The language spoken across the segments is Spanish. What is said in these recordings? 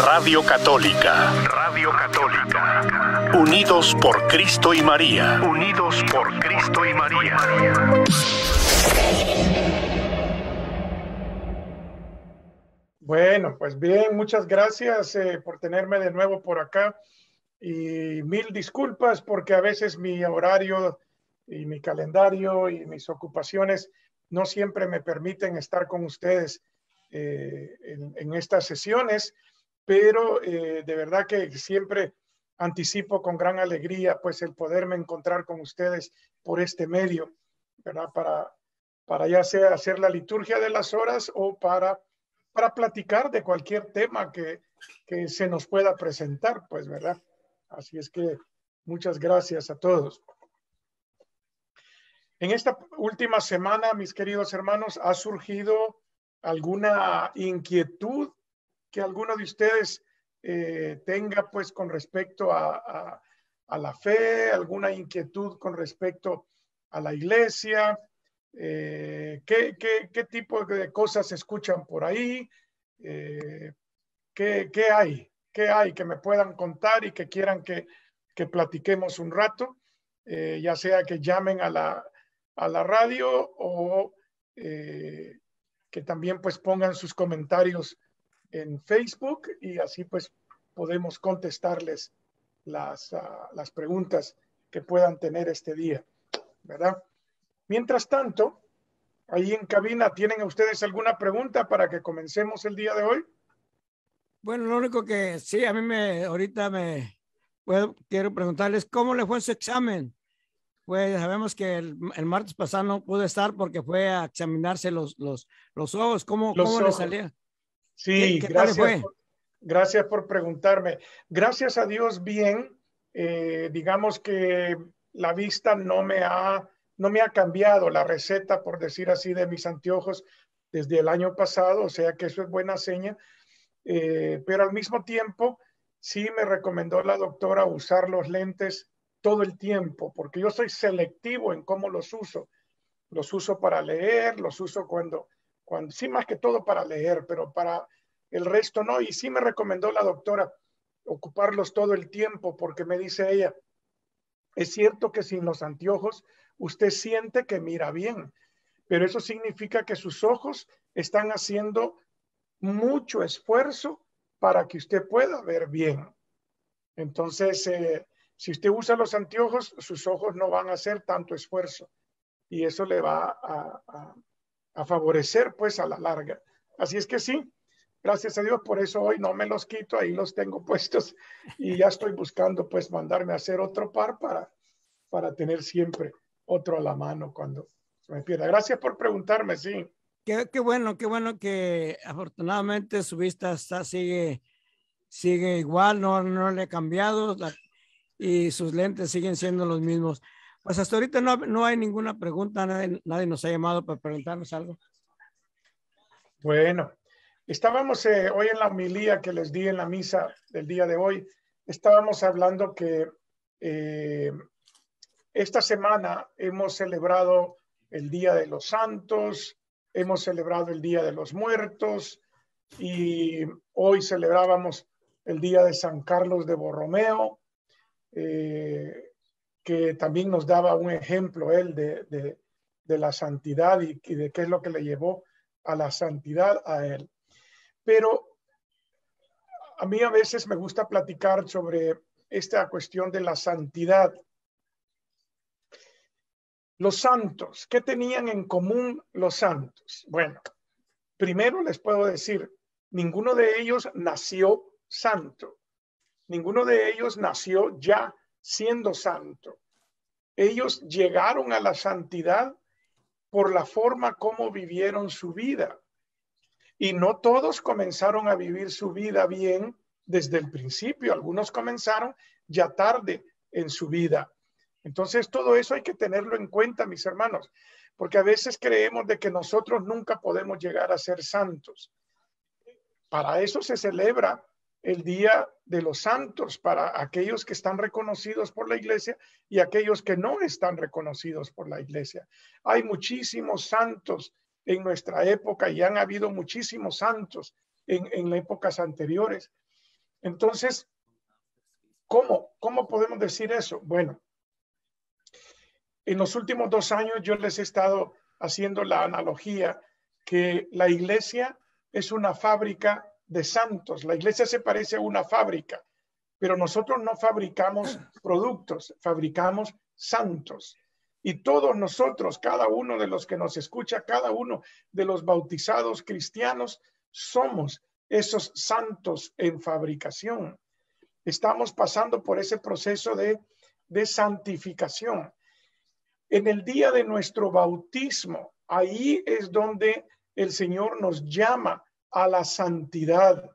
Radio Católica. Radio Católica. Unidos por Cristo y María. Unidos por Cristo y María. Bueno, pues bien, muchas gracias por tenerme de nuevo por acá y mil disculpas porque a veces mi horario y mi calendario y mis ocupaciones no siempre me permiten estar con ustedes en estas sesiones, pero de verdad que siempre anticipo con gran alegría pues el poderme encontrar con ustedes por este medio, ¿verdad? Para ya sea hacer la liturgia de las horas o para platicar de cualquier tema que se nos pueda presentar, pues, ¿verdad? Así es que muchas gracias a todos. En esta última semana, mis queridos hermanos, ha surgido alguna inquietud que alguno de ustedes tenga, pues, con respecto a la fe, alguna inquietud con respecto a la iglesia. ¿Qué tipo de cosas se escuchan por ahí? ¿Qué hay? ¿Qué hay que me puedan contar y que quieran que platiquemos un rato? Ya sea que llamen a la radio o que también pues pongan sus comentarios en Facebook y así pues podemos contestarles las preguntas que puedan tener este día, ¿verdad? Mientras tanto, ahí en cabina, ¿tienen ustedes alguna pregunta para que comencemos el día de hoy? Bueno, lo único que sí, a mí quiero preguntarles, ¿cómo le fue su examen? Pues sabemos que el martes pasado no pudo estar porque fue a examinarse los ojos. ¿Cómo le salía? Sí, ¿Qué tal le fue? Gracias por preguntarme. Gracias a Dios, bien. Digamos que la vista no me ha cambiado la receta, por decir así, de mis anteojos desde el año pasado, o sea que eso es buena seña. Pero al mismo tiempo, sí me recomendó la doctora usar los lentes todo el tiempo, porque yo soy selectivo en cómo los uso. Los uso para leer, los uso cuando sí, más que todo para leer, pero para el resto no. Y sí me recomendó la doctora ocuparlos todo el tiempo, porque me dice ella, es cierto que sin los anteojos usted siente que mira bien, pero eso significa que sus ojos están haciendo mucho esfuerzo para que usted pueda ver bien. Entonces, si usted usa los anteojos, sus ojos no van a hacer tanto esfuerzo y eso le va a favorecer pues a la larga. Así es que sí, gracias a Dios, por eso hoy no me los quito, ahí los tengo puestos y ya estoy buscando pues mandarme a hacer otro par para tener siempre otro a la mano cuando se me pierda. Gracias por preguntarme, sí. Qué bueno que afortunadamente su vista sigue igual, no le ha cambiado y sus lentes siguen siendo los mismos. Pues hasta ahorita no hay ninguna pregunta, nadie nos ha llamado para preguntarnos algo. Bueno, estábamos hoy en la homilía que les di en la misa del día de hoy, estábamos hablando que esta semana hemos celebrado el Día de los Santos, hemos celebrado el Día de los Muertos y hoy celebrábamos el Día de San Carlos de Borromeo, que también nos daba un ejemplo él de la santidad y de qué es lo que le llevó a la santidad a él. Pero a mí a veces me gusta platicar sobre esta cuestión de la santidad. Los santos, ¿qué tenían en común los santos? Bueno, primero les puedo decir, ninguno de ellos nació santo. Ninguno de ellos nació ya siendo santo. Ellos llegaron a la santidad por la forma como vivieron su vida. Y no todos comenzaron a vivir su vida bien desde el principio. Algunos comenzaron ya tarde en su vida. Entonces, todo eso hay que tenerlo en cuenta, mis hermanos, porque a veces creemos de que nosotros nunca podemos llegar a ser santos. Para eso se celebra el Día de los Santos, para aquellos que están reconocidos por la iglesia y aquellos que no están reconocidos por la iglesia. Hay muchísimos santos en nuestra época y han habido muchísimos santos en épocas anteriores. Entonces, ¿cómo podemos decir eso? Bueno, en los últimos 2 años yo les he estado haciendo la analogía que la iglesia es una fábrica de santos. La iglesia se parece a una fábrica, pero nosotros no fabricamos productos, fabricamos santos. Y todos nosotros, cada uno de los que nos escucha, cada uno de los bautizados cristianos, somos esos santos en fabricación. Estamos pasando por ese proceso de santificación. En el día de nuestro bautismo, ahí es donde el Señor nos llama a la santidad.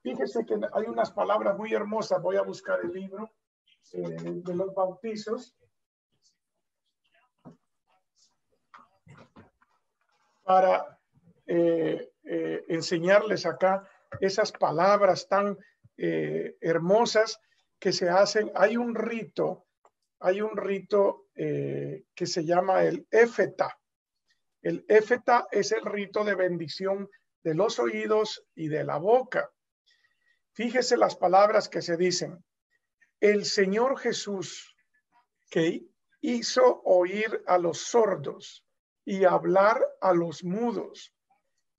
Fíjese que hay unas palabras muy hermosas. Voy a buscar el libro de los bautizos para enseñarles acá esas palabras tan hermosas que se hacen. Hay un rito que se llama el éfeta. El éfeta es el rito de bendición de los oídos y de la boca. Fíjese las palabras que se dicen. El Señor Jesús, que hizo oír a los sordos y hablar a los mudos,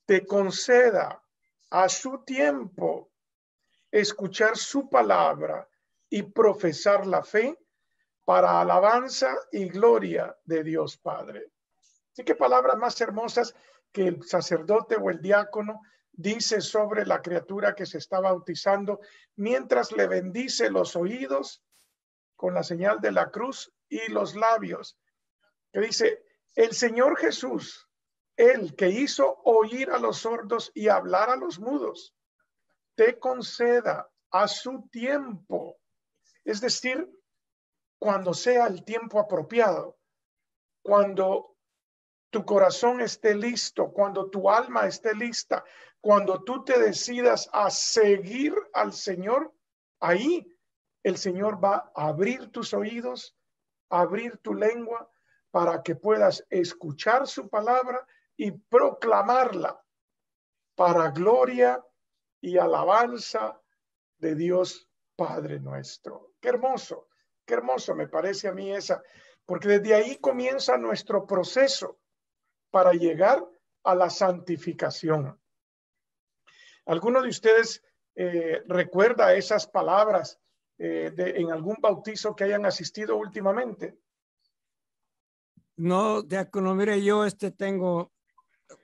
te conceda a su tiempo escuchar su palabra y profesar la fe para alabanza y gloria de Dios Padre. Así que palabras más hermosas que el sacerdote o el diácono dice sobre la criatura que se está bautizando mientras le bendice los oídos con la señal de la cruz y los labios. Que dice, el Señor Jesús, el que hizo oír a los sordos y hablar a los mudos, te conceda a su tiempo. Es decir, cuando sea el tiempo apropiado, cuando tu corazón esté listo, cuando tu alma esté lista, cuando tú te decidas a seguir al Señor, ahí el Señor va a abrir tus oídos, abrir tu lengua para que puedas escuchar su palabra y proclamarla para gloria y alabanza de Dios Padre nuestro. Qué hermoso me parece a mí esa, porque desde ahí comienza nuestro proceso para llegar a la santificación. ¿Alguno de ustedes recuerda esas palabras en algún bautizo que hayan asistido últimamente? No, diácono, mire, yo tengo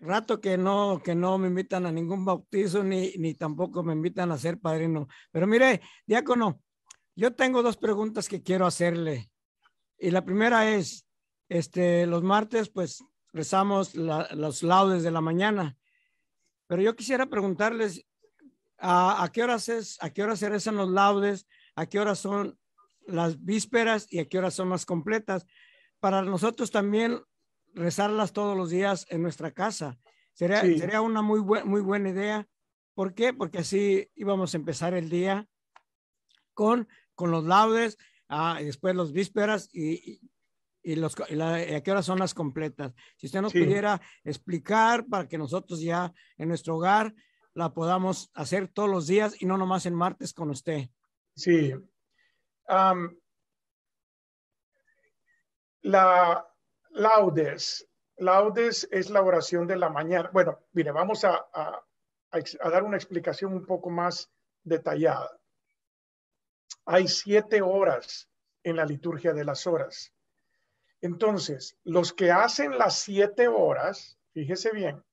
rato que no me invitan a ningún bautizo ni tampoco me invitan a ser padrino. Pero mire, diácono, yo tengo 2 preguntas que quiero hacerle. Y la primera es, los martes pues rezamos los laudes de la mañana. Pero yo quisiera preguntarles ¿a qué horas se rezan los laudes? ¿A qué horas son las vísperas? ¿Y a qué horas son las completas? Para nosotros también rezarlas todos los días en nuestra casa. Sería una muy buena idea. ¿Por qué? Porque así íbamos a empezar el día con los laudes, y después los vísperas y a qué horas son las completas. Si usted nos pudiera explicar para que nosotros ya en nuestro hogar la podamos hacer todos los días y no nomás en martes con usted. Sí. Laudes es la oración de la mañana. Bueno, mire, vamos a dar una explicación un poco más detallada. Hay 7 horas en la liturgia de las horas. Entonces, los que hacen las 7 horas, fíjese bien,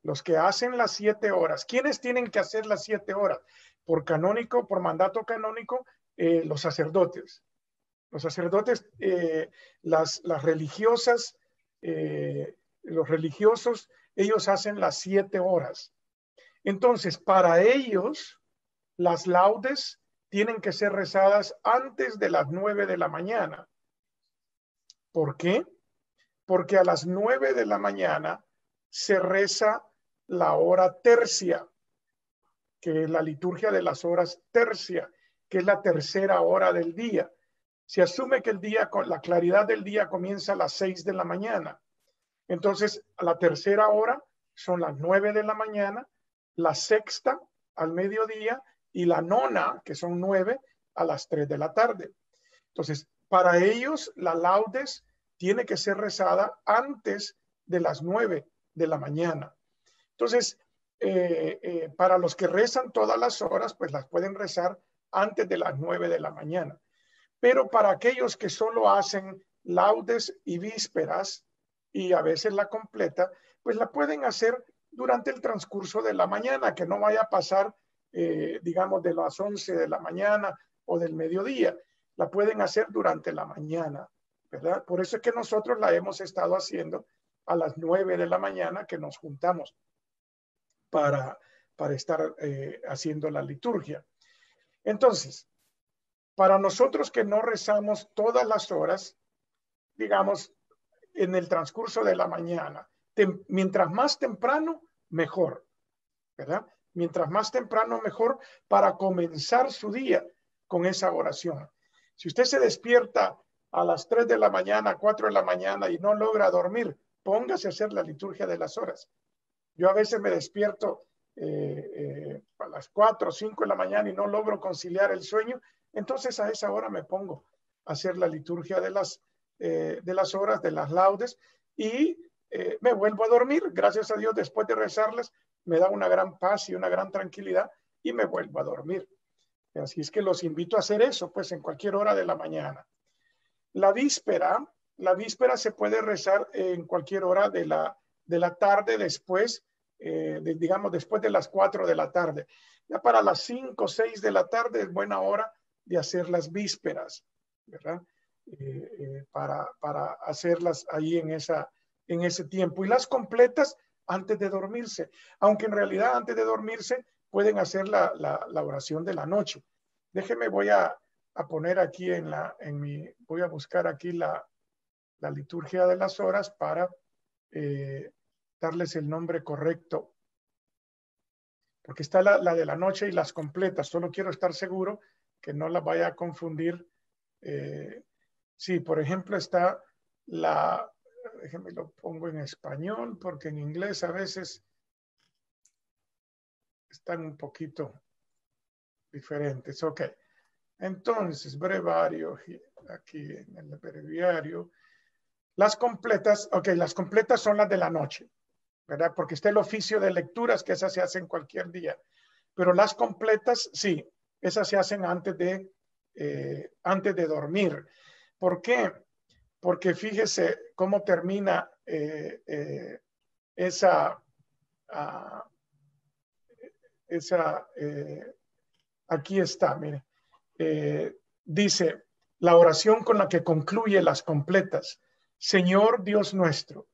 los que hacen las 7 horas, ¿quiénes tienen que hacer las 7 horas? Por mandato canónico, los sacerdotes. Los sacerdotes, las religiosas, los religiosos, ellos hacen las 7 horas. Entonces, para ellos, las laudes tienen que ser rezadas antes de las 9 de la mañana. ¿Por qué? Porque a las 9 de la mañana se reza la hora tercia, que es la liturgia de las horas tercia, que es la tercera hora del día. Se asume que la claridad del día comienza a las 6 de la mañana. Entonces, a la tercera hora son las 9 de la mañana, la sexta al mediodía y la nona, que son 9, a las 3 de la tarde. Entonces, para ellos, la laudes tiene que ser rezada antes de las 9 de la mañana. Entonces, para los que rezan todas las horas, pues las pueden rezar antes de las 9 de la mañana. Pero para aquellos que solo hacen laudes y vísperas y a veces la completa, pues la pueden hacer durante el transcurso de la mañana, que no vaya a pasar, digamos, de las 11 de la mañana o del mediodía. La pueden hacer durante la mañana, ¿verdad? Por eso es que nosotros la hemos estado haciendo a las 9 de la mañana, que nos juntamos para estar haciendo la liturgia. Entonces, para nosotros que no rezamos todas las horas, digamos, en el transcurso de la mañana, mientras más temprano, mejor, ¿verdad? Mientras más temprano, mejor para comenzar su día con esa oración. Si usted se despierta a las 3 de la mañana, 4 de la mañana y no logra dormir, póngase a hacer la liturgia de las horas. Yo a veces me despierto a las 4 o 5 de la mañana y no logro conciliar el sueño, entonces a esa hora me pongo a hacer la liturgia de las horas, de las laudes, y me vuelvo a dormir. Gracias a Dios, después de rezarlas, me da una gran paz y una gran tranquilidad y me vuelvo a dormir. Así es que los invito a hacer eso, pues en cualquier hora de la mañana. La víspera se puede rezar en cualquier hora de la tarde, después, digamos, después de las 4 de la tarde. Ya para las 5 o 6 de la tarde es buena hora de hacer las vísperas, ¿verdad? Para hacerlas ahí en ese tiempo. Y las completas antes de dormirse, aunque en realidad antes de dormirse pueden hacer la oración de la noche. Déjenme, voy a poner aquí voy a buscar aquí la liturgia de las horas para darles el nombre correcto, porque está la de la noche y las completas. Solo quiero estar seguro que no la vaya a confundir. Sí, por ejemplo, está déjenme lo pongo en español, porque en inglés a veces están un poquito diferentes. Ok, entonces, breviario, aquí en el breviario. Las completas, ok, las completas son las de la noche, ¿verdad? Porque está el oficio de lecturas, que esas se hacen cualquier día. Pero las completas, sí, esas se hacen antes de dormir. ¿Por qué? Porque fíjese cómo termina aquí está, mire. Dice la oración con la que concluye las completas. Señor Dios nuestro,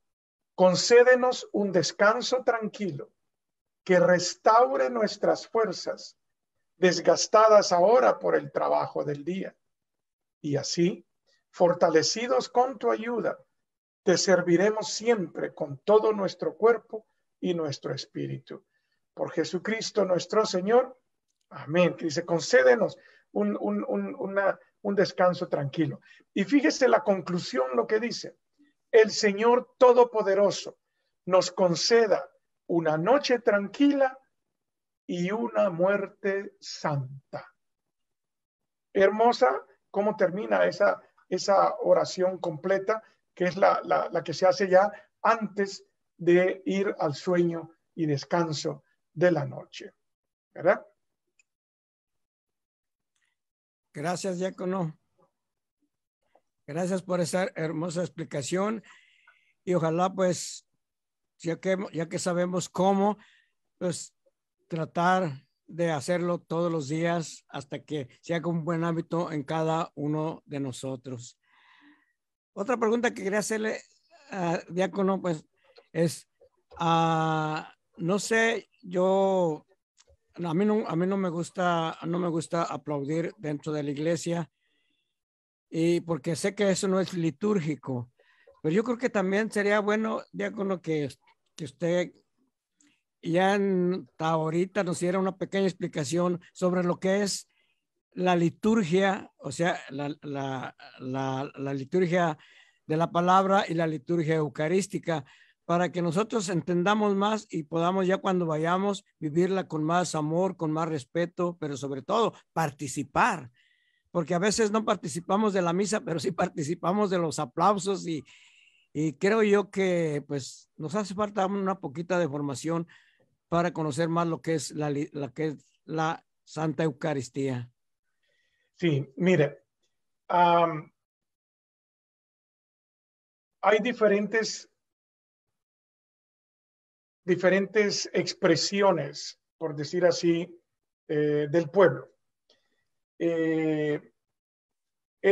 concédenos un descanso tranquilo que restaure nuestras fuerzas, desgastadas ahora por el trabajo del día. Y así, fortalecidos con tu ayuda, te serviremos siempre con todo nuestro cuerpo y nuestro espíritu. Por Jesucristo nuestro Señor. Amén. Que dice, concédenos un descanso tranquilo. Y fíjese la conclusión, lo que dice. El Señor Todopoderoso nos conceda una noche tranquila y una muerte santa. Hermosa cómo termina esa oración completa, que es la que se hace ya antes de ir al sueño y descanso de la noche, ¿verdad? Gracias, diácono. Gracias por esa hermosa explicación y ojalá pues, ya que sabemos cómo, pues tratar de hacerlo todos los días hasta que se haga un buen hábito en cada uno de nosotros. Otra pregunta que quería hacerle, diácono, pues es, no sé, a mí no me gusta aplaudir dentro de la iglesia, y porque sé que eso no es litúrgico, pero yo creo que también sería bueno, diácono, que usted ya ahorita nos diera una pequeña explicación sobre lo que es la liturgia, o sea, la liturgia de la palabra y la liturgia eucarística, para que nosotros entendamos más y podamos ya cuando vayamos vivirla con más amor, con más respeto, pero sobre todo participar, porque a veces no participamos de la misa, pero sí participamos de los aplausos y creo yo que pues nos hace falta una poquita de formación para conocer más lo que es la Santa Eucaristía. Sí, mire, hay diferentes expresiones, por decir así, del pueblo. El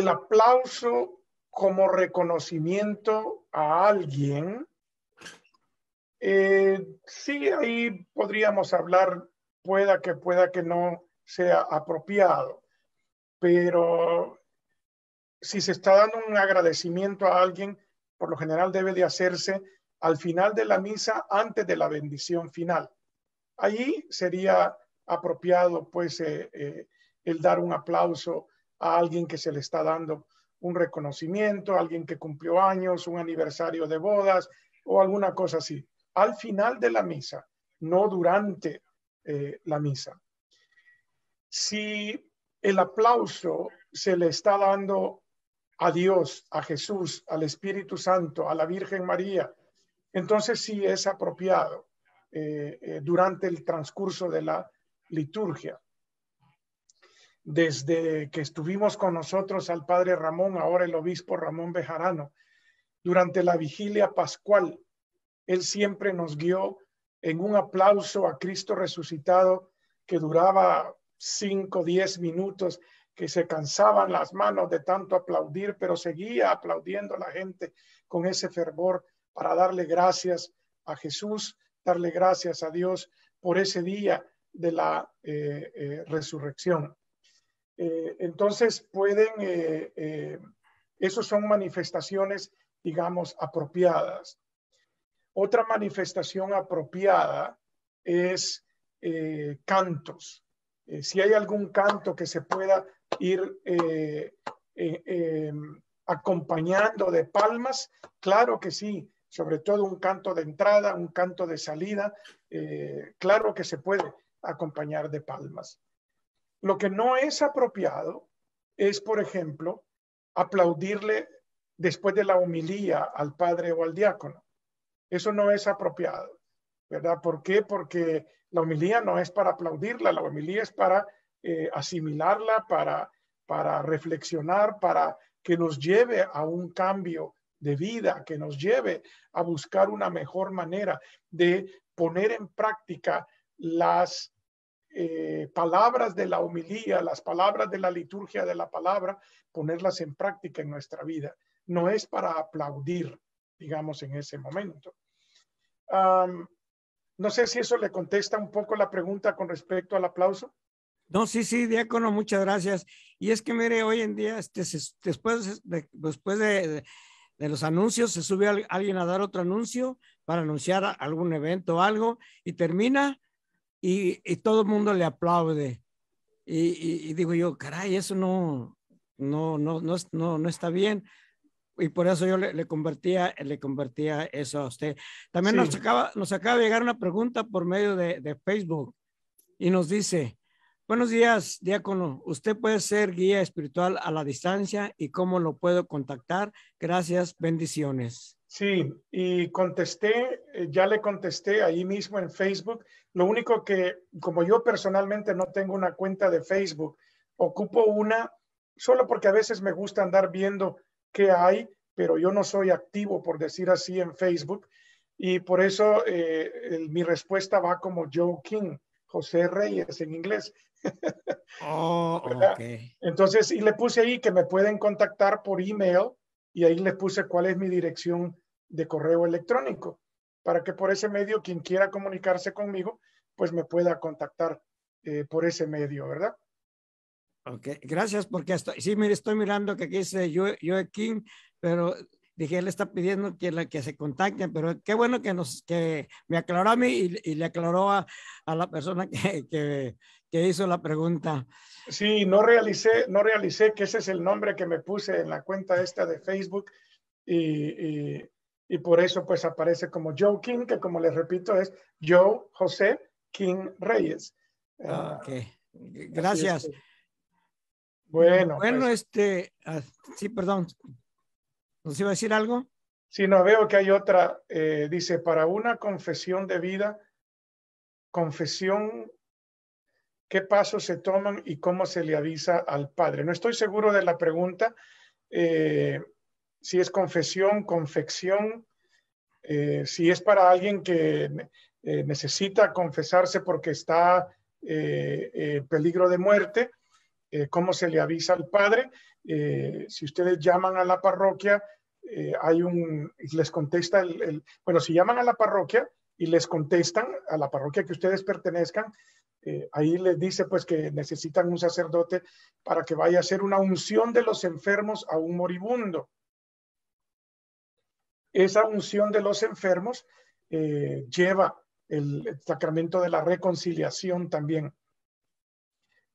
aplauso como reconocimiento a alguien, sí, ahí podríamos hablar, pueda que no sea apropiado, pero si se está dando un agradecimiento a alguien, por lo general debe de hacerse al final de la misa, antes de la bendición final. Allí sería apropiado, pues, el dar un aplauso a alguien que se le está dando un reconocimiento, a alguien que cumplió años, un aniversario de bodas o alguna cosa así. Al final de la misa, no durante la misa. Si el aplauso se le está dando a Dios, a Jesús, al Espíritu Santo, a la Virgen María, entonces sí es apropiado durante el transcurso de la liturgia. Desde que estuvimos con nosotros al Padre Ramón, ahora el obispo Ramón Bejarano, durante la vigilia pascual, él siempre nos guió en un aplauso a Cristo resucitado que duraba 5, 10 minutos, que se cansaban las manos de tanto aplaudir, pero seguía aplaudiendo a la gente con ese fervor para darle gracias a Jesús, darle gracias a Dios por ese día de la resurrección. Entonces pueden, esos son manifestaciones, digamos, apropiadas. Otra manifestación apropiada es cantos. Si hay algún canto que se pueda ir acompañando de palmas, claro que sí, sobre todo un canto de entrada, un canto de salida, claro que se puede acompañar de palmas. Lo que no es apropiado es, por ejemplo, aplaudirle después de la homilía al padre o al diácono. Eso no es apropiado, ¿verdad? ¿Por qué? Porque la homilía no es para aplaudirla, la homilía es para asimilarla, para reflexionar, para que nos lleve a un cambio de vida, que nos lleve a buscar una mejor manera de poner en práctica las palabras de la homilía, las palabras de la liturgia de la palabra, ponerlas en práctica en nuestra vida. No es para aplaudir, digamos, en ese momento. No sé si eso le contesta un poco la pregunta con respecto al aplauso. No, sí, diácono, muchas gracias. Y es que mire, hoy en día, después de los anuncios, se sube alguien a dar otro anuncio para anunciar algún evento o algo y termina y todo el mundo le aplaude. Y digo yo, caray, eso no está bien. Y por eso yo le convertía eso a usted. También sí. nos acaba de llegar una pregunta por medio de Facebook y nos dice: buenos días, diácono. ¿Usted puede ser guía espiritual a la distancia y cómo lo puedo contactar? Gracias, bendiciones. Sí, y ya le contesté ahí mismo en Facebook. Lo único que, como yo personalmente no tengo una cuenta de Facebook, ocupo una solo porque a veces me gusta andar viendo qué hay, pero yo no soy activo, por decir así, en Facebook. Y por eso mi respuesta va como Joe King, José Reyes en inglés. Oh, ok. Entonces, y le puse ahí que me pueden contactar por email y ahí le puse cuál es mi dirección de correo electrónico para que por ese medio quien quiera comunicarse conmigo, pues me pueda contactar por ese medio, ¿verdad? Ok, gracias porque estoy mirando que aquí dice Joe King, pero dije, él está pidiendo que se contacten, pero qué bueno que me aclaró a mí y le aclaró a la persona que hizo la pregunta. Sí, no realicé que ese es el nombre que me puse en la cuenta esta de Facebook y y por eso pues aparece como Joe King, que como les repito es Joe José King Reyes. Ok, Así es gracias. que, bueno, Bueno, pues sí, perdón. ¿Nos iba a decir algo? si no veo que hay otra, dice, para una confesión de vida, confesión, ¿qué pasos se toman y cómo se le avisa al padre? No estoy seguro de la pregunta, si es confesión, confección, si es para alguien que necesita confesarse porque está en peligro de muerte, cómo se le avisa al padre. Si ustedes llaman a la parroquia, les contesta bueno, si llaman a la parroquia y les contestan a la parroquia que ustedes pertenezcan, ahí les dice pues que necesitan un sacerdote para que vaya a hacer una unción de los enfermos a un moribundo. Esa unción de los enfermos lleva el sacramento de la reconciliación también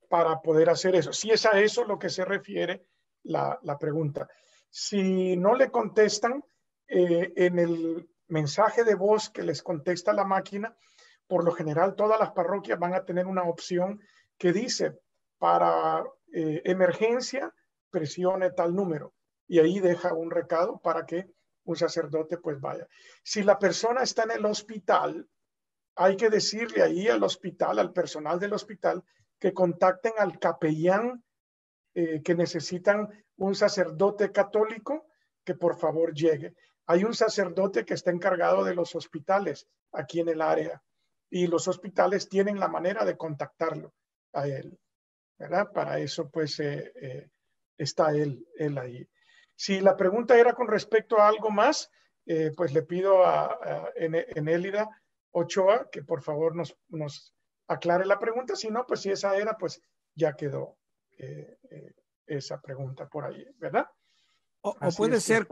para poder hacer eso. Si es a eso lo que se refiere la pregunta. Si no le contestan, en el mensaje de voz que les contesta la máquina, por lo general todas las parroquias van a tener una opción que dice, para emergencia, presione tal número. Y ahí deja un recado para que un sacerdote pues vaya. Si la persona está en el hospital, hay que decirle ahí al hospital, al personal del hospital, que contacten al capellán, que necesitan un sacerdote católico que por favor llegue. Hay un sacerdote que está encargado de los hospitales aquí en el área y los hospitales tienen la manera de contactarlo a él, ¿verdad? Para eso pues está él ahí. Si la pregunta era con respecto a algo más, pues le pido a Enélida Ochoa que por favor nos aclare la pregunta. Si no, pues si esa era, pues ya quedó esa pregunta por ahí, ¿verdad? O puede ser,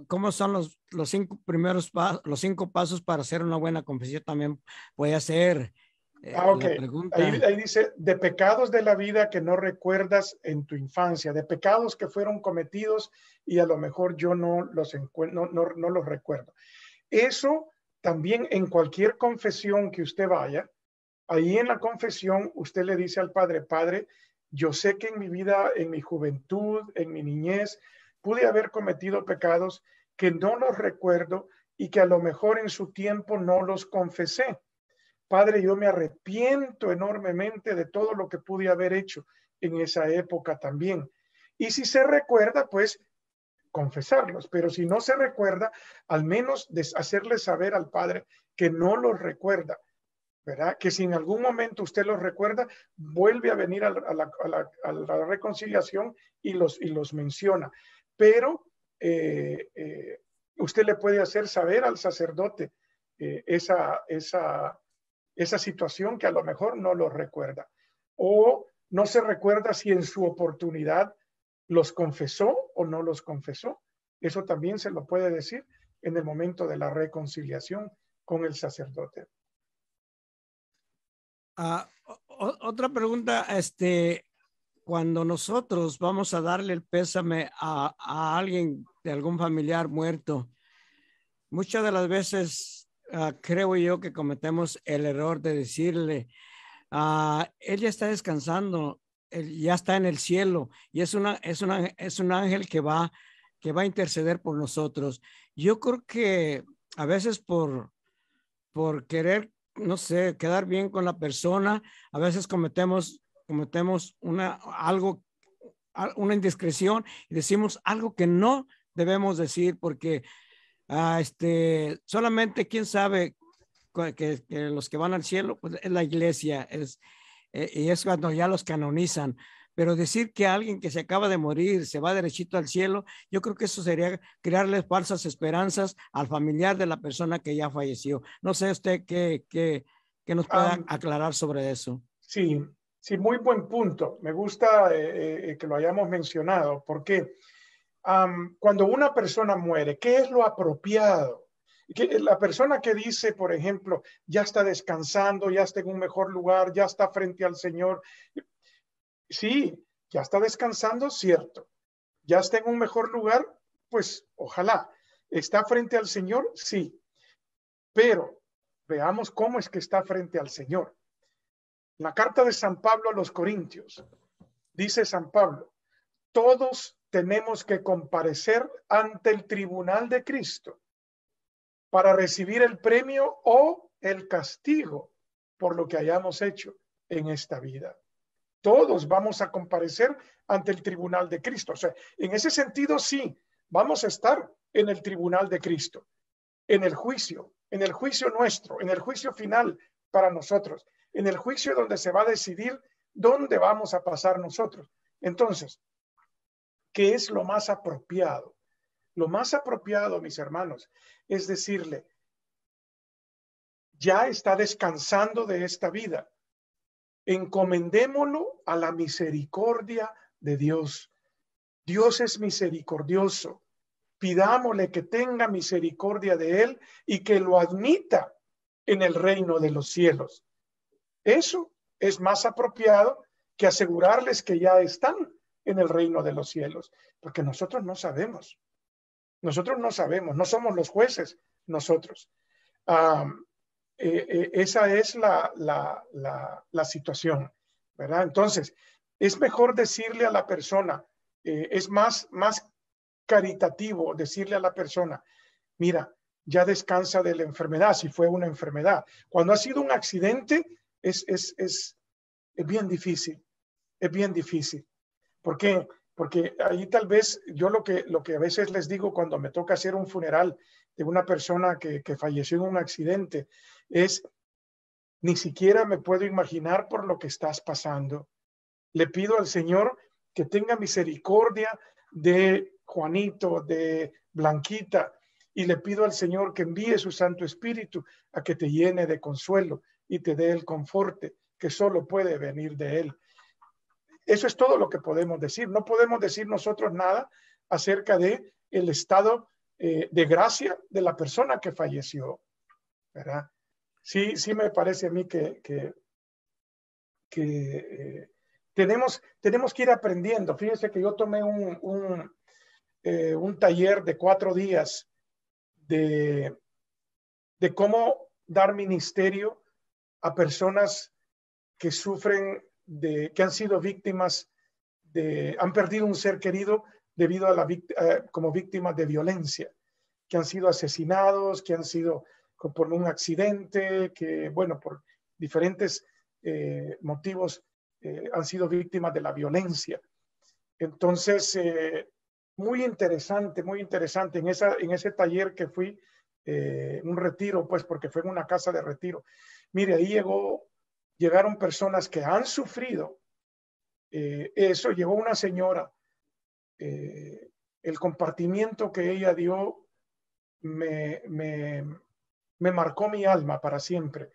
¿cómo son los 5 primeros pasos, los 5 pasos para hacer una buena confesión? También puede ser ok. la pregunta. Ahí dice, de pecados de la vida que no recuerdas en tu infancia, de pecados que fueron cometidos y a lo mejor yo no los recuerdo. Eso también en cualquier confesión que usted vaya, ahí en la confesión usted le dice al Padre, Padre, yo sé que en mi vida, en mi juventud, en mi niñez, pude haber cometido pecados que no los recuerdo y que a lo mejor en su tiempo no los confesé. Padre, yo me arrepiento enormemente de todo lo que pude haber hecho en esa época también. Y si se recuerda, pues confesarlos, pero si no se recuerda, al menos hacerle saber al Padre que no los recuerda, ¿verdad? Que si en algún momento usted los recuerda, vuelve a venir a la reconciliación y los menciona. Pero usted le puede hacer saber al sacerdote esa situación que a lo mejor no lo recuerda. O no se recuerda si en su oportunidad los confesó o no los confesó. Eso también se lo puede decir en el momento de la reconciliación con el sacerdote. Otra pregunta, cuando nosotros vamos a darle el pésame a alguien de algún familiar muerto, muchas de las veces creo yo que cometemos el error de decirle, él ya está descansando, él ya está en el cielo y es un ángel que va a interceder por nosotros. Yo creo que a veces por querer, no sé, quedar bien con la persona, a veces cometemos una indiscreción y decimos algo que no debemos decir porque solamente quién sabe que los que van al cielo pues es la iglesia, y es cuando ya los canonizan. Pero decir que alguien que se acaba de morir se va derechito al cielo, yo creo que eso sería crearle falsas esperanzas al familiar de la persona que ya falleció. No sé usted qué nos pueda aclarar sobre eso. Sí, sí, muy buen punto. Me gusta que lo hayamos mencionado, porque cuando una persona muere, ¿qué es lo apropiado? La persona que dice, por ejemplo, ya está descansando, ya está en un mejor lugar, ya está frente al Señor. Sí, ya está descansando, cierto. Ya está en un mejor lugar, pues ojalá. ¿Está frente al Señor? Sí. Pero veamos cómo es que está frente al Señor. La carta de San Pablo a los Corintios, dice San Pablo, todos tenemos que comparecer ante el tribunal de Cristo para recibir el premio o el castigo por lo que hayamos hecho en esta vida. Todos vamos a comparecer ante el tribunal de Cristo. O sea, en ese sentido, sí, vamos a estar en el tribunal de Cristo, en el juicio nuestro, en el juicio final para nosotros, en el juicio donde se va a decidir dónde vamos a pasar nosotros. Entonces, ¿qué es lo más apropiado? Lo más apropiado, mis hermanos, es decirle, ya está descansando de esta vida. Encomendémoslo a la misericordia de Dios. Dios es misericordioso. Pidámosle que tenga misericordia de él y que lo admita en el reino de los cielos. Eso es más apropiado que asegurarles que ya están en el reino de los cielos, porque nosotros no sabemos. Nosotros no sabemos, no somos los jueces nosotros. Esa es la situación, ¿verdad? Entonces, es mejor decirle a la persona, es más caritativo decirle a la persona, mira, ya descansa de la enfermedad, si fue una enfermedad. Cuando ha sido un accidente, es bien difícil, es bien difícil. ¿Por qué? Porque ahí tal vez yo lo que a veces les digo cuando me toca hacer un funeral de una persona que falleció en un accidente es, ni siquiera me puedo imaginar por lo que estás pasando. Le pido al Señor que tenga misericordia de Juanito, de Blanquita, y le pido al Señor que envíe su Santo Espíritu a que te llene de consuelo y te dé el conforte que solo puede venir de Él. Eso es todo lo que podemos decir. No podemos decir nosotros nada acerca de el estado de gracia de la persona que falleció, ¿verdad? Sí me parece a mí que tenemos que ir aprendiendo. Fíjense que yo tomé un taller de 4 días de cómo dar ministerio a personas que sufren que han sido víctimas han perdido un ser querido debido a como víctimas de violencia, que han sido asesinados, que han sido por un accidente, que bueno, por diferentes motivos han sido víctimas de la violencia. Entonces, muy interesante en ese taller que fui, un retiro, pues porque fue en una casa de retiro. Mire, ahí llegaron personas que han sufrido eso. Llegó una señora, el compartimiento que ella dio me marcó mi alma para siempre.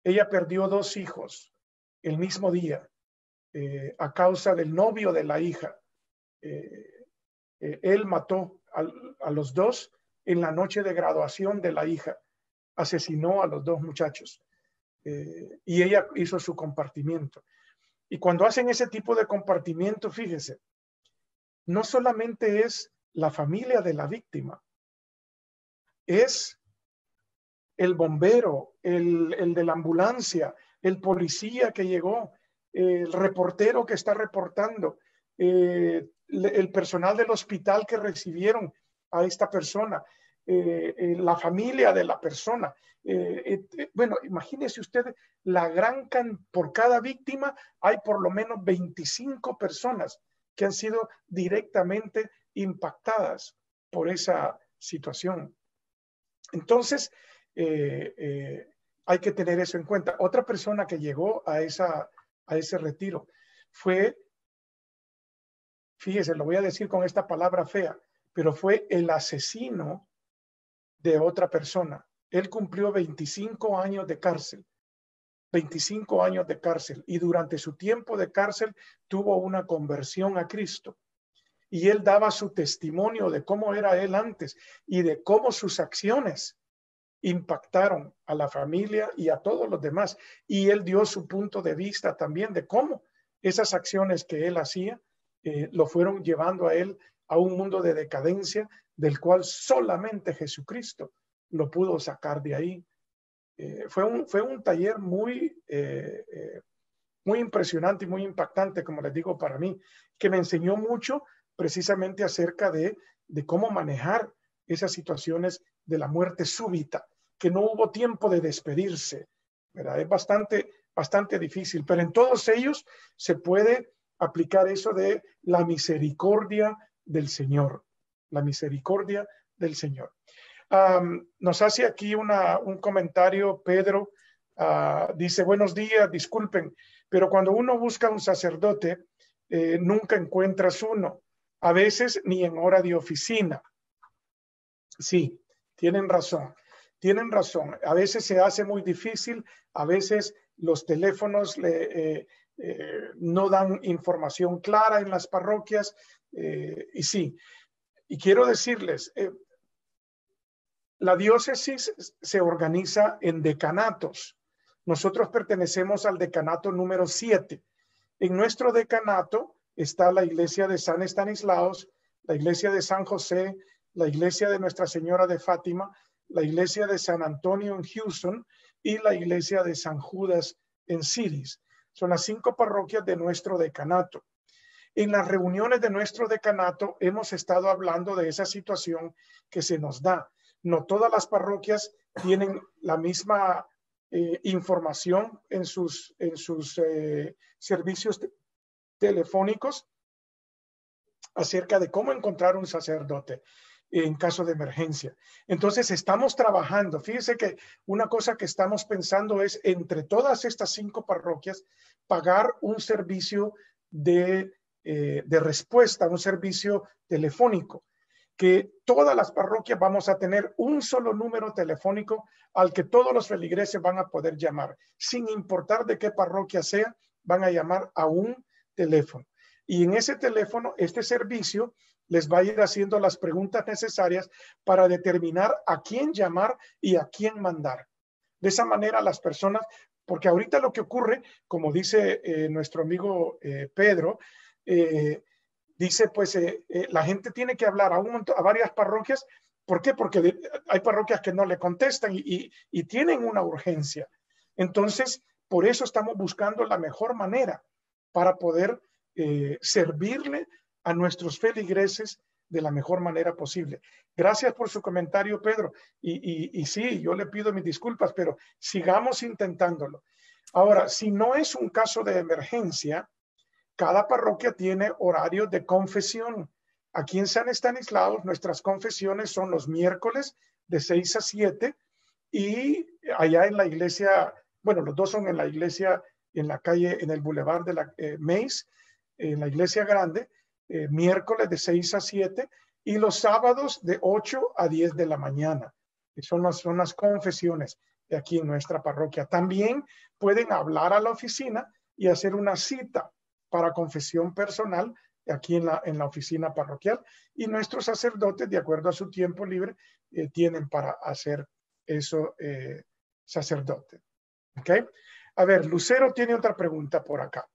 Ella perdió 2 hijos el mismo día a causa del novio de la hija. Él mató a los 2 en la noche de graduación de la hija. Asesinó a los 2 muchachos. Y ella hizo su compartimiento. Y cuando hacen ese tipo de compartimiento, fíjese, no solamente es la familia de la víctima, es el bombero, el de la ambulancia, el policía que llegó, el reportero que está reportando, el personal del hospital que recibieron a esta persona, la familia de la persona. Bueno, imagínese usted por cada víctima hay por lo menos 25 personas que han sido directamente impactadas por esa situación. Entonces, hay que tener eso en cuenta. Otra persona que llegó a ese retiro fue, fíjese, lo voy a decir con esta palabra fea, pero fue el asesino de otra persona. Él cumplió 25 años de cárcel. 25 años de cárcel. Y durante su tiempo de cárcel tuvo una conversión a Cristo. Y él daba su testimonio de cómo era él antes y de cómo sus acciones impactaron a la familia y a todos los demás. Y él dio su punto de vista también de cómo esas acciones que él hacía lo fueron llevando a él a un mundo de decadencia del cual solamente Jesucristo lo pudo sacar de ahí. Fue un taller muy impresionante y muy impactante, como les digo, para mí, que me enseñó mucho precisamente acerca de cómo manejar esas situaciones de la muerte súbita, que no hubo tiempo de despedirse, ¿verdad? Es bastante difícil, pero en todos ellos se puede aplicar eso de la misericordia del Señor, la misericordia del Señor. Nos hace aquí un comentario Pedro, dice: buenos días, disculpen, pero cuando uno busca un sacerdote, nunca encuentras uno, a veces ni en hora de oficina. Sí, tienen razón. A veces se hace muy difícil, a veces los teléfonos no dan información clara en las parroquias, y sí, y quiero decirles, la diócesis se organiza en decanatos. Nosotros pertenecemos al decanato número 7. En nuestro decanato está la iglesia de San Estanislaos, la iglesia de San José, la iglesia de Nuestra Señora de Fátima, la iglesia de San Antonio en Houston y la iglesia de San Judas en Ciris. Son las 5 parroquias de nuestro decanato. En las reuniones de nuestro decanato hemos estado hablando de esa situación que se nos da. No todas las parroquias tienen la misma información en sus servicios telefónicos acerca de cómo encontrar un sacerdote en caso de emergencia. Entonces estamos trabajando. Fíjese que una cosa que estamos pensando es, entre todas estas 5 parroquias, pagar un servicio de respuesta, un servicio telefónico, que todas las parroquias vamos a tener un solo número telefónico al que todos los feligreses van a poder llamar, sin importar de qué parroquia sea, van a llamar a un teléfono. Y en ese teléfono, este servicio les va a ir haciendo las preguntas necesarias para determinar a quién llamar y a quién mandar. De esa manera las personas, porque ahorita lo que ocurre, como dice nuestro amigo Pedro, dice, pues la gente tiene que hablar a varias parroquias. ¿Por qué? Porque hay parroquias que no le contestan y tienen una urgencia. Entonces, por eso estamos buscando la mejor manera para poder servirle a nuestros feligreses de la mejor manera posible. Gracias por su comentario, Pedro. Y sí, yo le pido mis disculpas, pero sigamos intentándolo. Ahora, si no es un caso de emergencia, cada parroquia tiene horarios de confesión. Aquí en San Estanislaos, nuestras confesiones son los miércoles de 6 a 7 y allá en la iglesia, bueno, los dos son en la iglesia, en la calle, en el bulevar de la Mace, en la iglesia grande, miércoles de 6 a 7 y los sábados de 8 a 10 de la mañana. Son las confesiones de aquí en nuestra parroquia. También pueden hablar a la oficina y hacer una cita para confesión personal aquí en la oficina parroquial, y nuestros sacerdotes, de acuerdo a su tiempo libre, tienen para hacer eso sacerdote. ¿Ok? A ver, Lucero tiene otra pregunta por acá.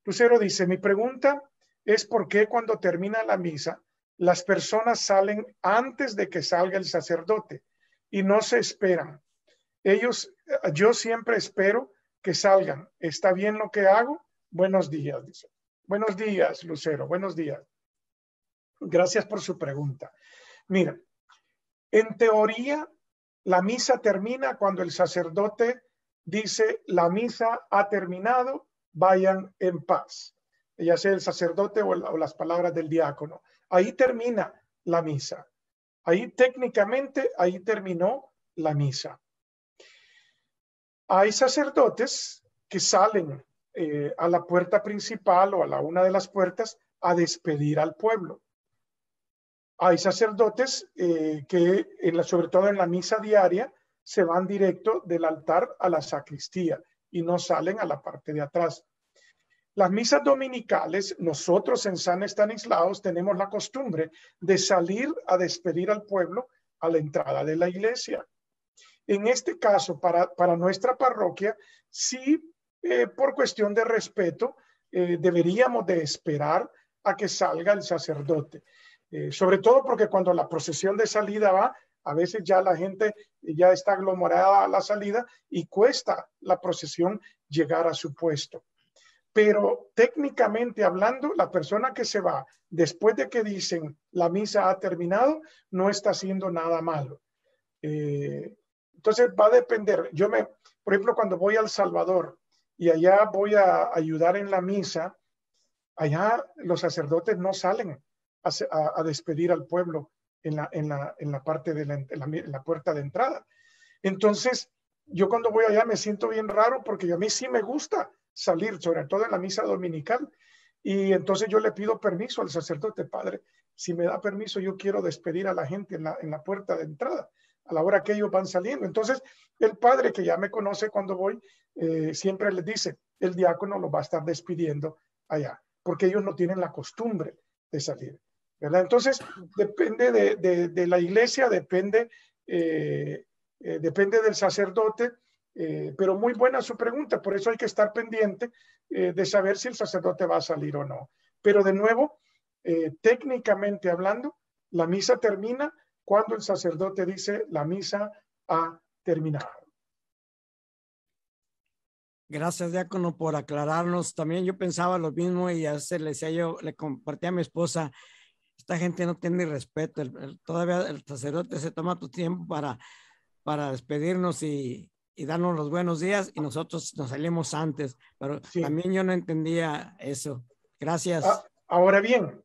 Lucero dice: mi pregunta es por qué cuando termina la misa las personas salen antes de que salga el sacerdote y no se esperan. Yo siempre espero que salgan. ¿Está bien lo que hago? Buenos días, dice. Buenos días, Lucero. Buenos días. Gracias por su pregunta. Mira, en teoría, la misa termina cuando el sacerdote dice: la misa ha terminado, vayan en paz. Ya sea el sacerdote o las palabras del diácono. Ahí termina la misa. Ahí técnicamente, ahí terminó la misa. Hay sacerdotes que salen a la puerta principal o a una de las puertas a despedir al pueblo. Hay sacerdotes que, sobre todo en la misa diaria, se van directo del altar a la sacristía y no salen a la parte de atrás. Las misas dominicales, nosotros en San Estanislaos tenemos la costumbre de salir a despedir al pueblo a la entrada de la iglesia. En este caso, para nuestra parroquia, sí, por cuestión de respeto, deberíamos de esperar a que salga el sacerdote. Sobre todo porque cuando la procesión de salida va, a veces ya la gente ya está aglomerada a la salida y cuesta la procesión llegar a su puesto. Pero técnicamente hablando, la persona que se va después de que dicen la misa ha terminado, no está haciendo nada malo. Entonces va a depender. Por ejemplo, cuando voy a El Salvador y allá voy a ayudar en la misa, allá los sacerdotes no salen a despedir al pueblo en la parte de la puerta de entrada. Entonces, yo cuando voy allá me siento bien raro porque a mí sí me gusta salir, sobre todo en la misa dominical. Y entonces yo le pido permiso al sacerdote: padre, si me da permiso, yo quiero despedir a la gente en la puerta de entrada a la hora que ellos van saliendo. Entonces, el padre, que ya me conoce cuando voy, siempre les dice: el diácono lo va a estar despidiendo allá, porque ellos no tienen la costumbre de salir, ¿verdad? Entonces, depende de la iglesia, depende del sacerdote, pero muy buena su pregunta. Por eso hay que estar pendiente de saber si el sacerdote va a salir o no. Pero de nuevo, técnicamente hablando, la misa termina cuando el sacerdote dice la misa ha terminado. Gracias, diácono, por aclararnos. También yo pensaba lo mismo y a veces le decía yo, le compartí a mi esposa, esta gente no tiene respeto. Todavía el sacerdote se toma tu tiempo para despedirnos y darnos los buenos días y nosotros nos salimos antes. Pero sí, también yo no entendía eso. Gracias. Ahora bien,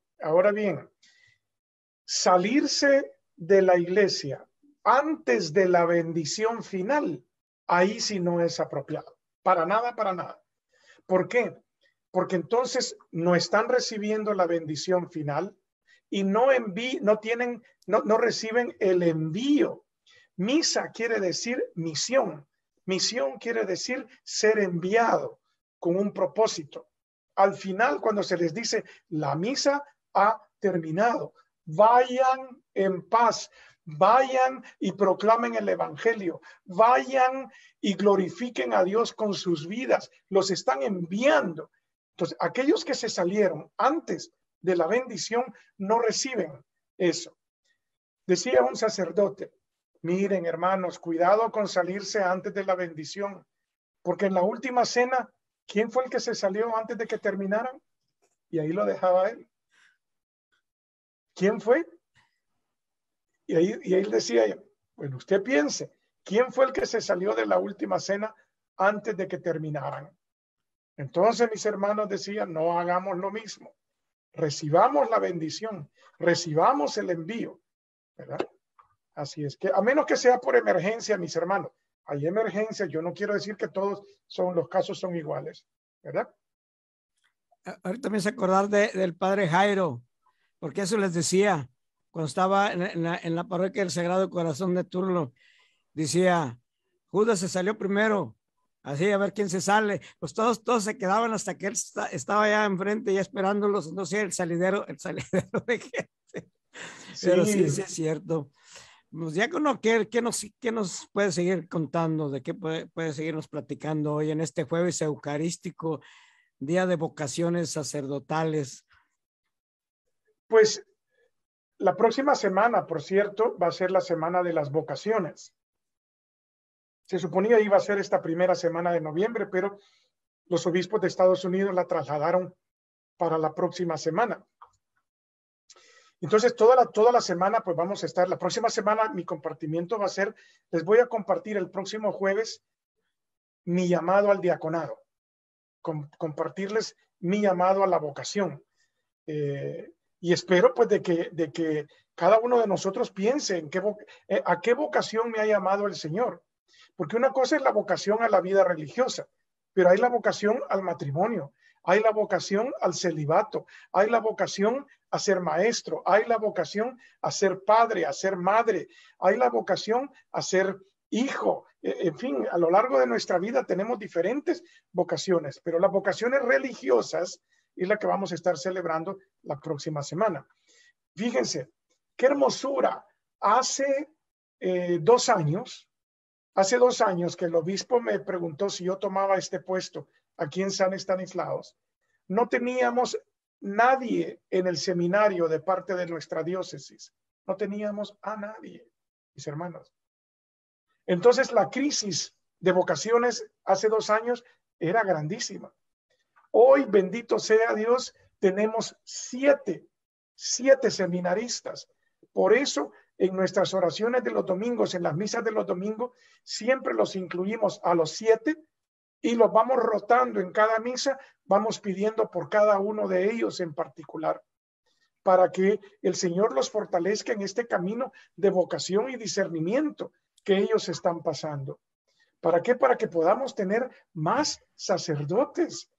salirse de la iglesia antes de la bendición final, ahí sí no es apropiado. Para nada, para nada. ¿Por qué? Porque entonces no están recibiendo la bendición final y no reciben el envío. Misa quiere decir misión. Misión quiere decir ser enviado con un propósito. Al final, cuando se les dice la misa ha terminado, vayan en paz, vayan y proclamen el evangelio, vayan y glorifiquen a Dios con sus vidas, los están enviando. Entonces, aquellos que se salieron antes de la bendición no reciben eso. Decía un sacerdote: miren, hermanos, cuidado con salirse antes de la bendición, porque en la última cena, ¿quién fue el que se salió antes de que terminaran? Y ahí lo dejaba él. ¿Quién fue? Y ahí decía: bueno, usted piense, ¿quién fue el que se salió de la última cena antes de que terminaran? Entonces, mis hermanos decían: no hagamos lo mismo. Recibamos la bendición, recibamos el envío, ¿verdad? Así es que, a menos que sea por emergencia, mis hermanos, hay emergencias. Yo no quiero decir que todos los casos son iguales, ¿verdad? Ahorita me hice acordar del padre Jairo, porque eso les decía cuando estaba en la parroquia del Sagrado Corazón de Turlo. Decía: Judas se salió primero, así a ver quién se sale. Pues todos se quedaban hasta que él estaba allá enfrente ya esperándolos, no sé, el salidero de gente. Sí. Pero sí es cierto. Pues ya ¿qué nos puede seguir contando? ¿De qué puede seguirnos platicando hoy en este jueves eucarístico, día de vocaciones sacerdotales? Pues la próxima semana, por cierto, va a ser la semana de las vocaciones. Se suponía iba a ser esta primera semana de noviembre, pero los obispos de Estados Unidos la trasladaron para la próxima semana. Entonces, toda la semana, pues vamos a estar. La próxima semana mi compartimiento va a ser, les voy a compartir el próximo jueves mi llamado al diaconado, compartirles mi llamado a la vocación. Y espero pues de que cada uno de nosotros piense a qué vocación me ha llamado el Señor. Porque una cosa es la vocación a la vida religiosa, pero hay la vocación al matrimonio, hay la vocación al celibato, hay la vocación a ser maestro, hay la vocación a ser padre, a ser madre, hay la vocación a ser hijo. En fin, a lo largo de nuestra vida tenemos diferentes vocaciones, pero las vocaciones religiosas es la que vamos a estar celebrando la próxima semana. Fíjense, qué hermosura. Hace 2 años que el obispo me preguntó si yo tomaba este puesto aquí en San Estanislaos, no teníamos nadie en el seminario de parte de nuestra diócesis. No teníamos a nadie, mis hermanos. Entonces la crisis de vocaciones hace 2 años era grandísima. Hoy, bendito sea Dios, tenemos 7 seminaristas. Por eso, en nuestras oraciones de los domingos, en las misas de los domingos, siempre los incluimos a los 7 y los vamos rotando en cada misa, vamos pidiendo por cada uno de ellos en particular, para que el Señor los fortalezca en este camino de vocación y discernimiento que ellos están pasando. ¿Para qué? Para que podamos tener más sacerdotes,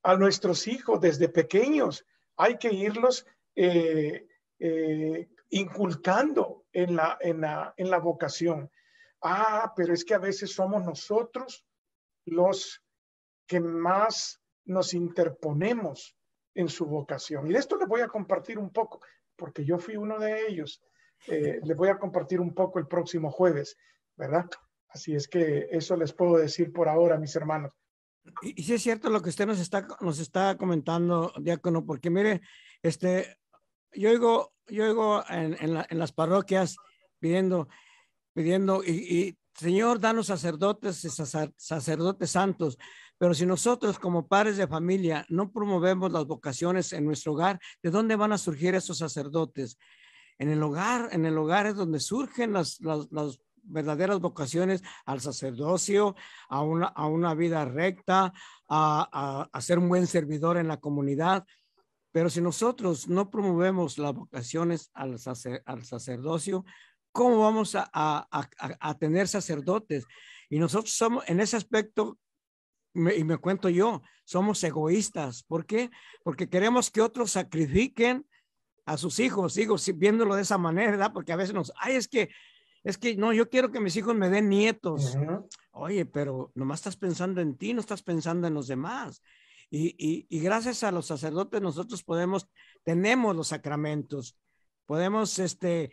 A nuestros hijos desde pequeños hay que irlos inculcando en la vocación. Pero es que a veces somos nosotros los que más nos interponemos en su vocación. Y de esto les voy a compartir un poco, porque yo fui uno de ellos. Les voy a compartir un poco el próximo jueves, ¿verdad? Así es que eso les puedo decir por ahora, mis hermanos. Y sí es cierto lo que usted nos está comentando, diácono, porque mire, yo oigo en las parroquias pidiendo, y Señor, danos sacerdotes y sacerdotes santos. Pero si nosotros como padres de familia no promovemos las vocaciones en nuestro hogar, ¿de dónde van a surgir esos sacerdotes? En el hogar es donde surgen las verdaderas vocaciones al sacerdocio, a una vida recta, a ser un buen servidor en la comunidad. Pero si nosotros no promovemos las vocaciones al sacerdocio, ¿cómo vamos a tener sacerdotes? Y nosotros somos, en ese aspecto, y me cuento yo, somos egoístas. ¿Por qué? Porque queremos que otros sacrifiquen a sus hijos, viéndolo de esa manera, ¿verdad? Porque a veces es que no, yo quiero que mis hijos me den nietos. Oye, pero nomás estás pensando en ti, no estás pensando en los demás. Y gracias a los sacerdotes nosotros tenemos los sacramentos, podemos ir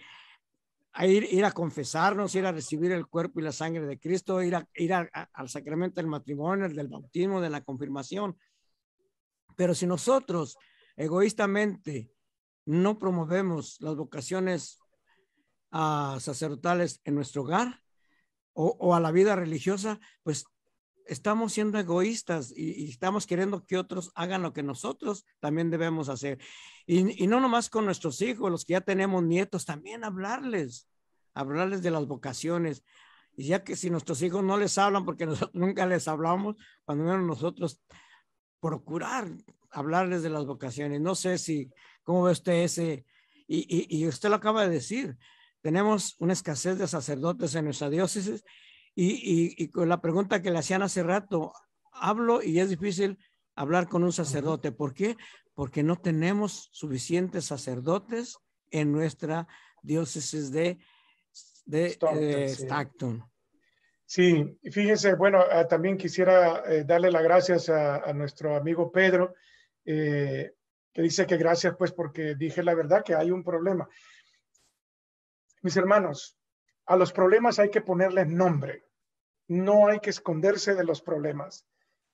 a confesarnos, ir a recibir el cuerpo y la sangre de Cristo, ir al sacramento del matrimonio, del bautismo, de la confirmación. Pero si nosotros egoístamente no promovemos las vocaciones sacerdotales en nuestro hogar o a la vida religiosa, pues estamos siendo egoístas y estamos queriendo que otros hagan lo que nosotros también debemos hacer. Y no nomás con nuestros hijos, los que ya tenemos nietos, también hablarles de las vocaciones. Y ya que si nuestros hijos no les hablan, porque nosotros nunca les hablamos, cuando menos nosotros procurar hablarles de las vocaciones. No sé cómo ve usted ese, y usted lo acaba de decir, tenemos una escasez de sacerdotes en nuestra diócesis. Y con la pregunta que le hacían hace rato, hablo y es difícil hablar con un sacerdote. ¿Por qué? Porque no tenemos suficientes sacerdotes en nuestra diócesis de Stockton. Sí, fíjense, bueno, también quisiera darle las gracias a nuestro amigo Pedro, que dice que gracias pues porque dije la verdad que hay un problema. Mis hermanos, a los problemas hay que ponerles nombre. No hay que esconderse de los problemas.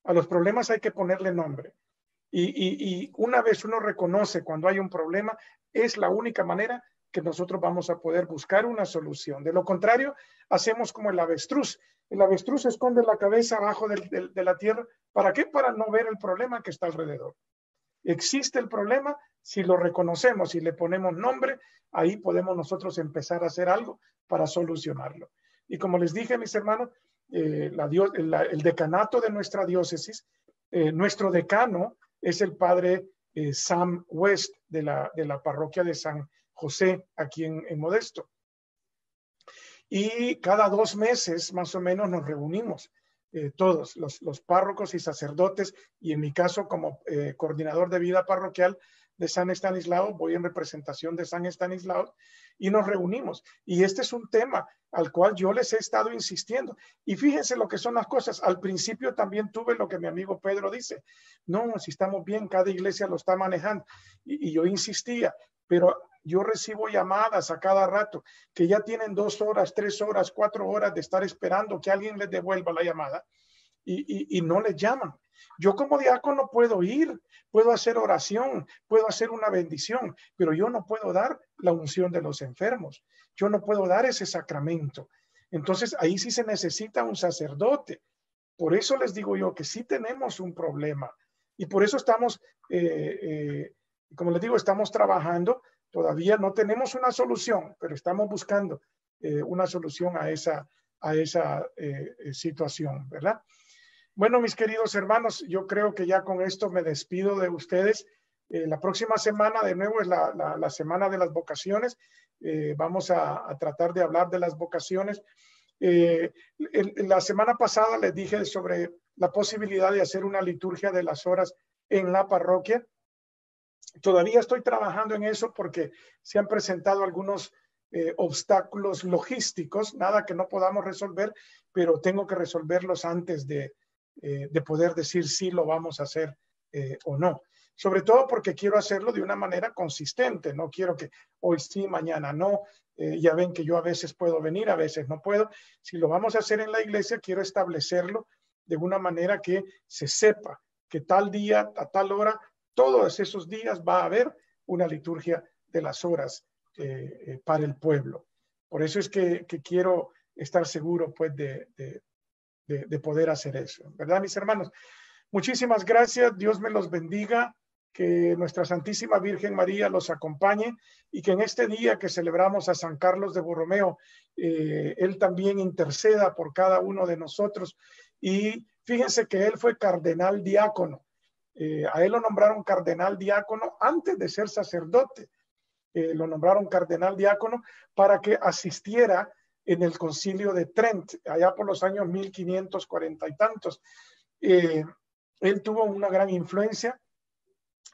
A los problemas hay que ponerle nombre. Y una vez uno reconoce cuando hay un problema, es la única manera que nosotros vamos a poder buscar una solución. De lo contrario, hacemos como el avestruz. El avestruz esconde la cabeza abajo de la tierra. ¿Para qué? Para no ver el problema que está alrededor. Existe el problema, si lo reconocemos y le ponemos nombre, ahí podemos nosotros empezar a hacer algo para solucionarlo. Y como les dije, mis hermanos, el decanato de nuestra diócesis, nuestro decano es el padre Sam West de la parroquia de San José, aquí en Modesto. Y cada 2 meses más o menos nos reunimos todos, los párrocos y sacerdotes, y en mi caso como coordinador de vida parroquial de San Estanislao, voy en representación de San Estanislao, y nos reunimos. Y este es un tema al cual yo les he estado insistiendo. Y fíjense lo que son las cosas. Al principio también tuve lo que mi amigo Pedro dice. No, si estamos bien, cada iglesia lo está manejando. Y yo insistía, pero yo recibo llamadas a cada rato que ya tienen 2 horas, 3 horas, 4 horas de estar esperando que alguien les devuelva la llamada y no les llaman. Yo como diácono puedo ir, puedo hacer oración, puedo hacer una bendición, pero yo no puedo dar la unción de los enfermos. Yo no puedo dar ese sacramento. Entonces ahí sí se necesita un sacerdote. Por eso les digo yo que sí tenemos un problema. Y por eso estamos, como les digo, estamos trabajando. Todavía no tenemos una solución, pero estamos buscando una solución a esa situación, ¿verdad? Bueno, mis queridos hermanos, yo creo que ya con esto me despido de ustedes. La próxima semana, de nuevo, es la semana de las vocaciones. Vamos a tratar de hablar de las vocaciones. La semana pasada les dije sobre la posibilidad de hacer una liturgia de las horas en la parroquia. Todavía estoy trabajando en eso porque se han presentado algunos obstáculos logísticos, nada que no podamos resolver, pero tengo que resolverlos antes de poder decir si lo vamos a hacer o no. Sobre todo porque quiero hacerlo de una manera consistente. No quiero que hoy sí, mañana no. Ya ven que yo a veces puedo venir, a veces no puedo. Si lo vamos a hacer en la iglesia, quiero establecerlo de una manera que se sepa que tal día, a tal hora, todos esos días va a haber una liturgia de las horas para el pueblo. Por eso es que quiero estar seguro pues de poder hacer eso, ¿verdad, mis hermanos? Muchísimas gracias, Dios me los bendiga, que nuestra Santísima Virgen María los acompañe y que en este día que celebramos a San Carlos de Borromeo, él también interceda por cada uno de nosotros. Y fíjense que él fue cardenal diácono. A él lo nombraron cardenal diácono antes de ser sacerdote. Lo nombraron cardenal diácono para que asistiera en el concilio de Trent, allá por los años 1540 y tantos. Él tuvo una gran influencia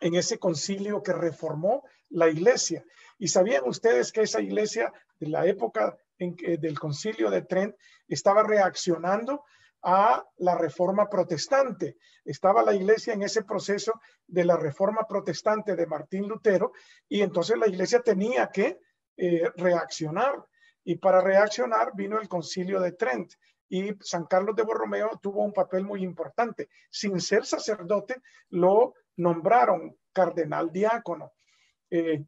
en ese concilio que reformó la iglesia. Y sabían ustedes que esa iglesia de la época del concilio de Trent estaba reaccionando a la reforma protestante. Estaba la iglesia en ese proceso de la reforma protestante de Martín Lutero, y entonces la iglesia tenía que reaccionar. Y para reaccionar vino el concilio de Trent, y San Carlos de Borromeo tuvo un papel muy importante. Sin ser sacerdote, lo nombraron cardenal diácono.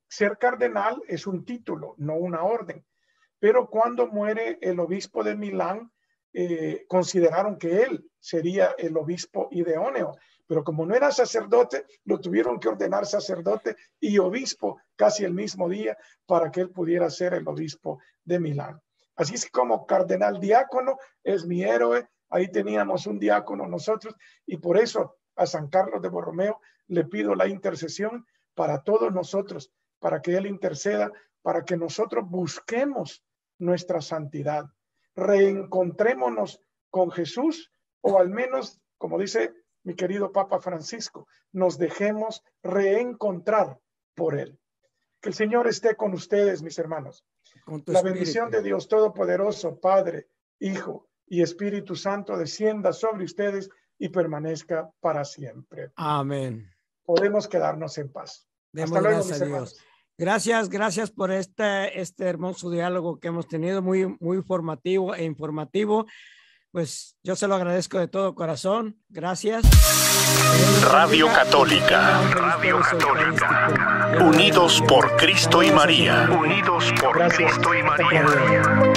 Ser cardenal es un título, no una orden. Pero cuando muere el obispo de Milán, consideraron que él sería el obispo idóneo, pero como no era sacerdote, lo tuvieron que ordenar sacerdote y obispo casi el mismo día para que él pudiera ser el obispo de Milán. Así es como cardenal diácono es mi héroe. Ahí teníamos un diácono nosotros, y por eso a San Carlos de Borromeo le pido la intercesión para todos nosotros, para que él interceda, para que nosotros busquemos nuestra santidad, reencontrémonos con Jesús, o al menos, como dice mi querido Papa Francisco, nos dejemos reencontrar por él. Que el Señor esté con ustedes, mis hermanos. La bendición de Dios Todopoderoso, Padre, Hijo y Espíritu Santo, descienda sobre ustedes y permanezca para siempre. Amén. Podemos quedarnos en paz. Hasta luego, mis hermanos. Gracias por este hermoso diálogo que hemos tenido, muy formativo e informativo. Pues yo se lo agradezco de todo corazón. Gracias. Radio Católica. Unidos por Cristo y María. Unidos por Cristo y María.